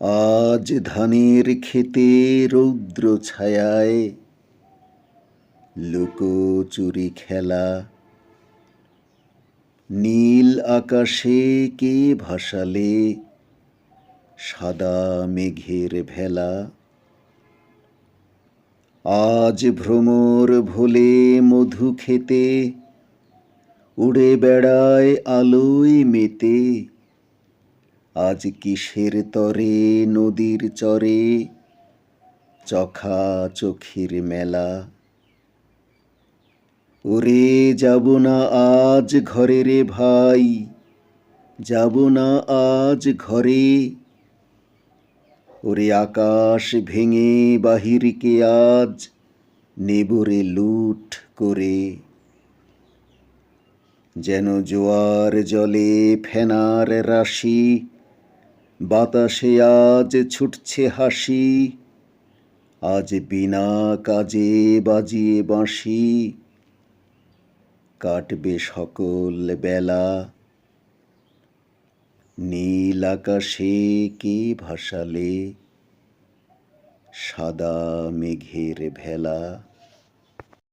আজ ধানের ক্ষেতে রৌদ্র ছায়ায় লুকোচুরি খেলা। নীল আকাশে কে ভাসালে সাদা মেঘের ভেলা। আজ ভ্রমর ভোলে মধু খেতে উড়ে বেড়ায় আলোয় মেতে। আজ কিসের তরে নদীর চরে চখা চোখের মেলা। ওরে যাব না আজ ঘরে রে ভাই, যাব না আজ ঘরে। ওরে আকাশ ভেঙে বাহিরকে আজ নেবরে লুঠ করে। যেন জোয়ার জলে ফেনার রাশি, বাতাসে আজ ছুটছে হাসি। আজ বিনা কাজে বাজিয়ে বাঁশি, কাটবে সকল বেলা। নীল আকাশে কে ভাসালে সাদা মেঘের ভেলা।